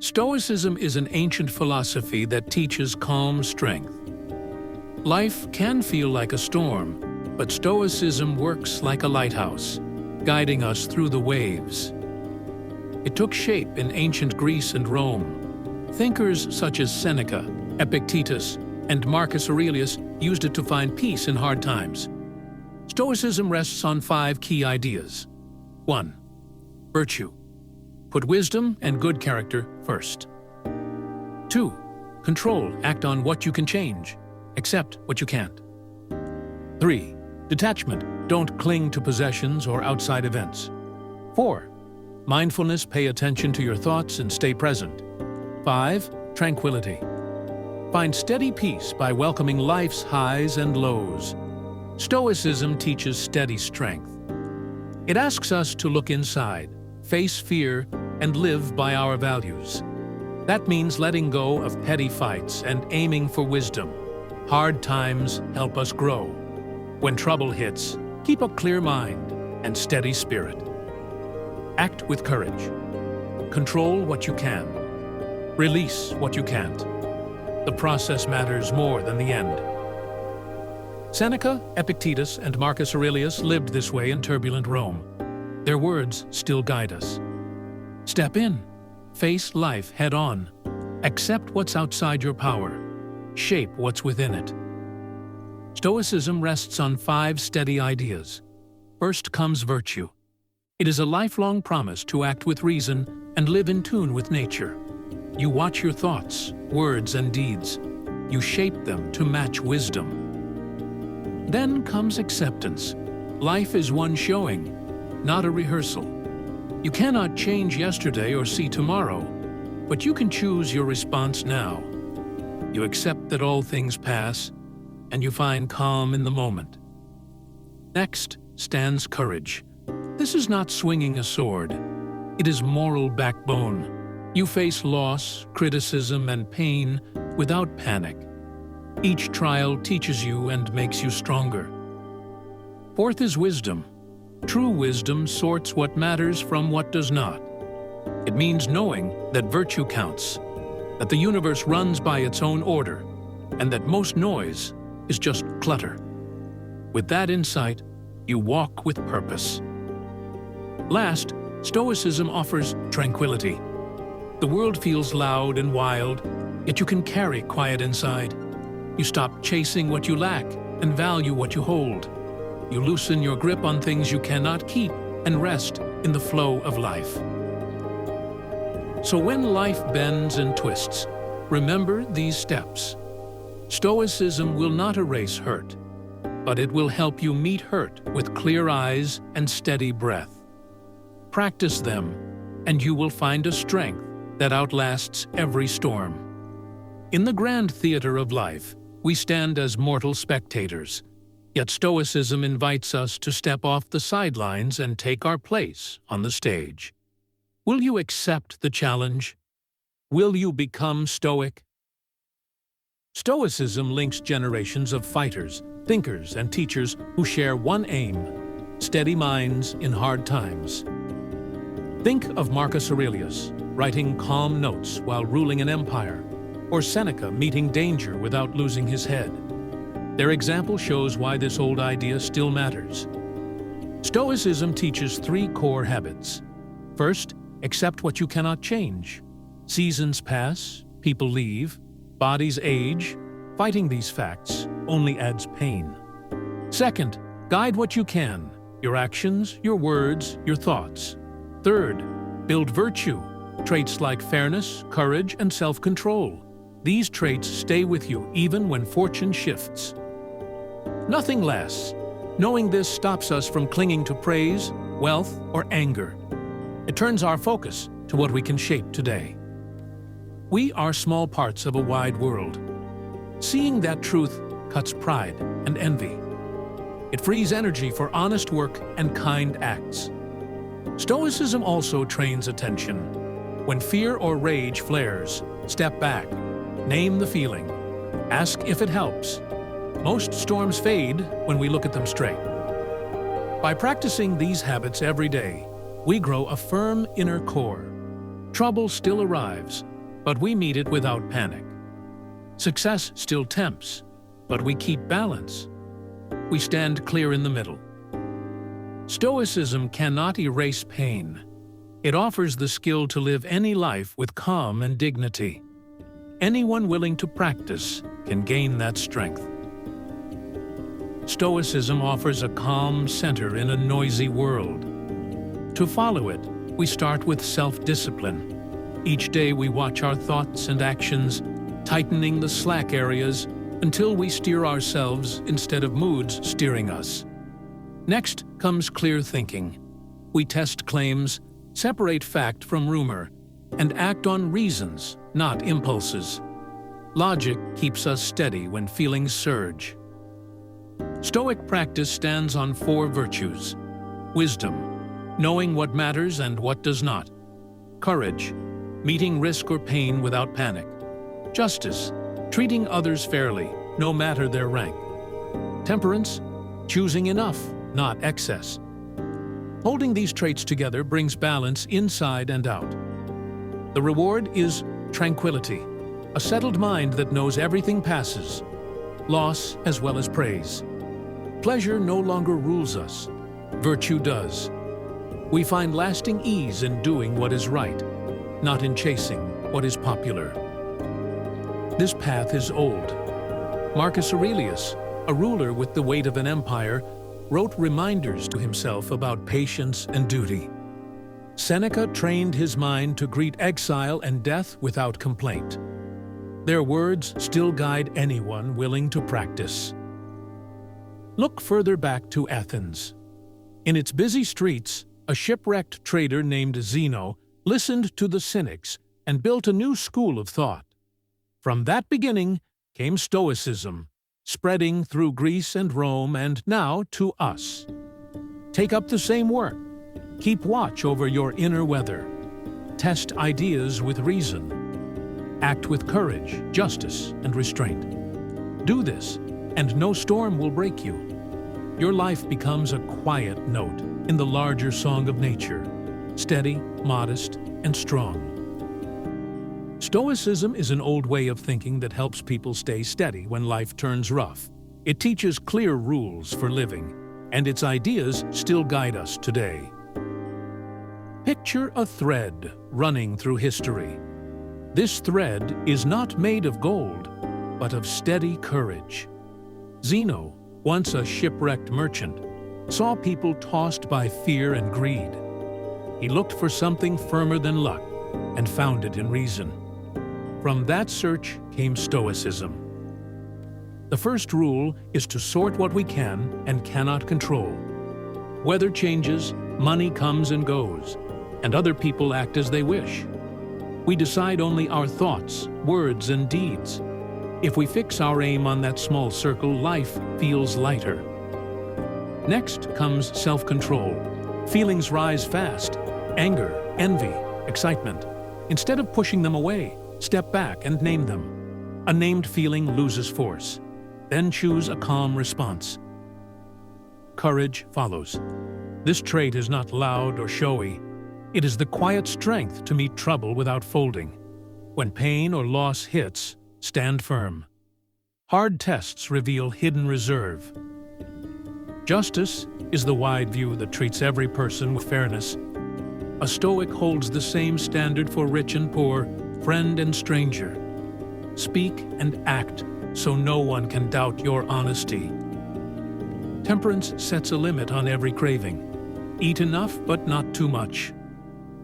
Stoicism is an ancient philosophy that teaches calm strength. Life can feel like a storm, but Stoicism works like a lighthouse, guiding us through the waves. It took shape in ancient Greece and Rome. Thinkers such as Seneca, Epictetus, and Marcus Aurelius used it to find peace in hard times. Stoicism rests on 5 key ideas. 1. Virtue. Put wisdom and good character first. 2. Control. Act on what you can change. Accept what you can't. 3. Detachment. Don't cling to possessions or outside events. 4. Mindfulness. Pay attention to your thoughts and stay present. 5. Tranquility. Find steady peace by welcoming life's highs and lows. Stoicism teaches steady strength. It asks us to look inside, face fear, and live by our values. That means letting go of petty fights and aiming for wisdom. Hard times help us grow. When trouble hits, keep a clear mind and steady spirit. Act with courage. Control what you can. Release what you can't. The process matters more than the end. Seneca, Epictetus, and Marcus Aurelius lived this way in turbulent Rome. Their words still guide us. Step in. Face life head-on. Accept what's outside your power. Shape what's within it. Stoicism rests on 5 steady ideas. First comes virtue. It is a lifelong promise to act with reason and live in tune with nature. You watch your thoughts, words, and deeds. You shape them to match wisdom. Then comes acceptance. Life is one showing, not a rehearsal. You cannot change yesterday or see tomorrow, but you can choose your response now. You accept that all things pass, and you find calm in the moment. Next stands courage. This is not swinging a sword. It is moral backbone. You face loss, criticism, and pain without panic. Each trial teaches you and makes you stronger. Fourth is wisdom. True wisdom sorts what matters from what does not. It means knowing that virtue counts, that the universe runs by its own order, and that most noise is just clutter. With that insight, you walk with purpose. Last, Stoicism offers tranquility. The world feels loud and wild, yet you can carry quiet inside. You stop chasing what you lack and value what you hold. You loosen your grip on things you cannot keep and rest in the flow of life. So when life bends and twists, remember these steps. Stoicism will not erase hurt, but it will help you meet hurt with clear eyes and steady breath. Practice them, and you will find a strength that outlasts every storm. In the grand theater of life, we stand as mortal spectators, yet Stoicism invites us to step off the sidelines and take our place on the stage. Will you accept the challenge? Will you become Stoic? Stoicism links generations of fighters, thinkers, and teachers who share one aim: steady minds in hard times. Think of Marcus Aurelius, writing calm notes while ruling an empire, or Seneca meeting danger without losing his head. Their example shows why this old idea still matters. Stoicism teaches 3 core habits. First, accept what you cannot change. Seasons pass, people leave, bodies age. Fighting these facts only adds pain. Second, guide what you can: your actions, your words, your thoughts. Third, build virtue, traits like fairness, courage, and self-control. These traits stay with you even when fortune shifts. Nothing less. Knowing this stops us from clinging to praise, wealth, or anger. It turns our focus to what we can shape today. We are small parts of a wide world. Seeing that truth cuts pride and envy. It frees energy for honest work and kind acts. Stoicism also trains attention. When fear or rage flares, step back. Name the feeling. Ask if it helps. Most storms fade when we look at them straight. By practicing these habits every day, we grow a firm inner core. Trouble still arrives, but we meet it without panic. Success still tempts, but we keep balance. We stand clear in the middle. Stoicism cannot erase pain. It offers the skill to live any life with calm and dignity. Anyone willing to practice can gain that strength. Stoicism offers a calm center in a noisy world. To follow it, we start with self-discipline. Each day we watch our thoughts and actions, tightening the slack areas until we steer ourselves instead of moods steering us. Next comes clear thinking. We test claims, separate fact from rumor, and act on reasons, not impulses. Logic keeps us steady when feelings surge. Stoic practice stands on 4 virtues: wisdom, knowing what matters and what does not; courage, meeting risk or pain without panic; justice, treating others fairly, no matter their rank; temperance, choosing enough, not excess. Holding these traits together brings balance inside and out. The reward is tranquility, a settled mind that knows everything passes, loss as well as praise. Pleasure no longer rules us, virtue does. We find lasting ease in doing what is right, not in chasing what is popular. This path is old. Marcus Aurelius, a ruler with the weight of an empire, wrote reminders to himself about patience and duty. Seneca trained his mind to greet exile and death without complaint. Their words still guide anyone willing to practice. Look further back to Athens. In its busy streets, a shipwrecked trader named Zeno listened to the Cynics and built a new school of thought. From that beginning came Stoicism, spreading through Greece and Rome and now to us. Take up the same work. Keep watch over your inner weather. Test ideas with reason. Act with courage, justice, and restraint. Do this, and no storm will break you. Your life becomes a quiet note in the larger song of nature, steady, modest, and strong. Stoicism is an old way of thinking that helps people stay steady when life turns rough. It teaches clear rules for living, and its ideas still guide us today. Picture a thread running through history. This thread is not made of gold, but of steady courage. Zeno, once a shipwrecked merchant, saw people tossed by fear and greed. He looked for something firmer than luck and found it in reason. From that search came Stoicism. The first rule is to sort what we can and cannot control. Weather changes, money comes and goes, and other people act as they wish. We decide only our thoughts, words, and deeds. If we fix our aim on that small circle, life feels lighter. Next comes self-control. Feelings rise fast: anger, envy, excitement. Instead of pushing them away, step back and name them. A named feeling loses force. Then choose a calm response. Courage follows. This trait is not loud or showy. It is the quiet strength to meet trouble without folding. When pain or loss hits, stand firm. Hard tests reveal hidden reserve. Justice is the wide view that treats every person with fairness. A Stoic holds the same standard for rich and poor, friend and stranger. Speak and act so no one can doubt your honesty. Temperance sets a limit on every craving. Eat enough but not too much.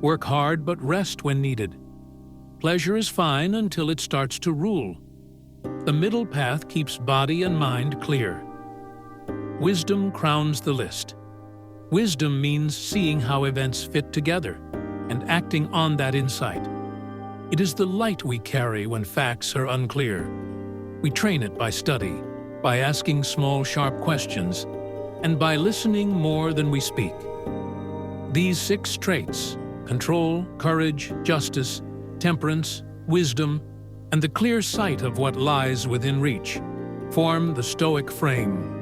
Work hard but rest when needed. Pleasure is fine until it starts to rule. The middle path keeps body and mind clear. Wisdom crowns the list. Wisdom means seeing how events fit together and acting on that insight. It is the light we carry when facts are unclear. We train it by study, by asking small, sharp questions, and by listening more than we speak. These 6 traits, control, courage, justice, temperance, wisdom, and the clear sight of what lies within reach, form the Stoic frame.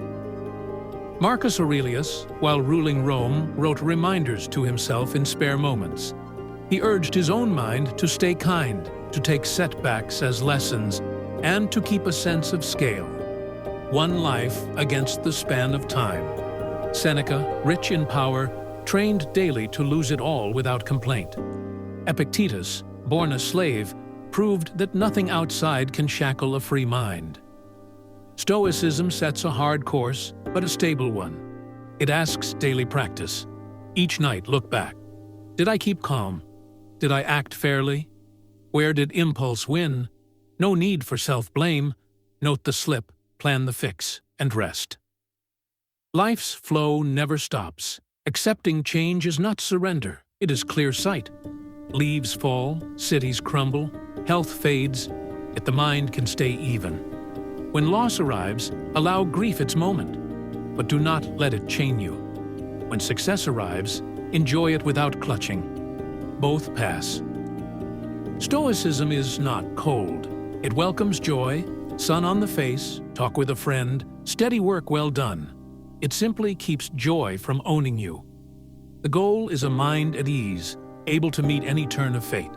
Marcus Aurelius, while ruling Rome, wrote reminders to himself in spare moments. He urged his own mind to stay kind, to take setbacks as lessons, and to keep a sense of scale. One life against the span of time. Seneca, rich in power, trained daily to lose it all without complaint. Epictetus, born a slave, proved that nothing outside can shackle a free mind. Stoicism sets a hard course, but a stable one. It asks daily practice. Each night, look back. Did I keep calm? Did I act fairly? Where did impulse win? No need for self-blame. Note the slip, plan the fix, and rest. Life's flow never stops. Accepting change is not surrender, it is clear sight. Leaves fall, cities crumble, health fades, yet the mind can stay even. When loss arrives, allow grief its moment, but do not let it chain you. When success arrives, enjoy it without clutching. Both pass. Stoicism is not cold. It welcomes joy, sun on the face, talk with a friend, steady work well done. It simply keeps joy from owning you. The goal is a mind at ease, able to meet any turn of fate.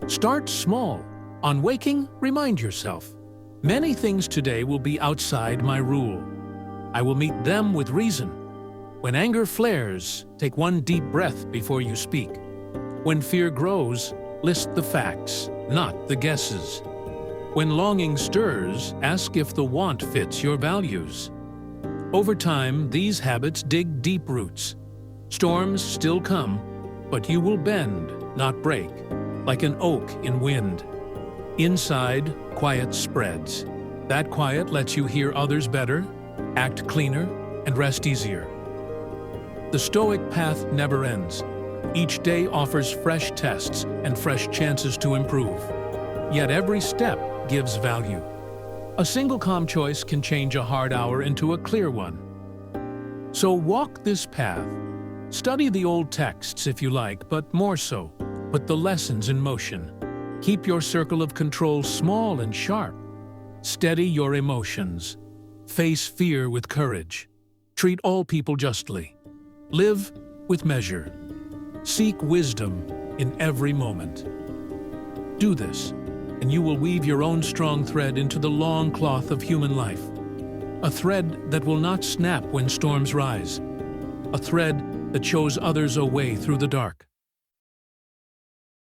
Start small. On waking, remind yourself, many things today will be outside my rule. I will meet them with reason. When anger flares, take one deep breath before you speak. When fear grows, list the facts, not the guesses. When longing stirs, ask if the want fits your values. Over time, these habits dig deep roots. Storms still come, but you will bend, not break, like an oak in wind. Inside, quiet spreads. That quiet lets you hear others better, act cleaner, and rest easier. The Stoic path never ends. Each day offers fresh tests and fresh chances to improve. Yet every step gives value. A single calm choice can change a hard hour into a clear one. So walk this path. Study the old texts if you like, but more so, put the lessons in motion. Keep your circle of control small and sharp. Steady your emotions. Face fear with courage. Treat all people justly. Live with measure. Seek wisdom in every moment. Do this, and you will weave your own strong thread into the long cloth of human life. A thread that will not snap when storms rise. A thread that shows others a way through the dark.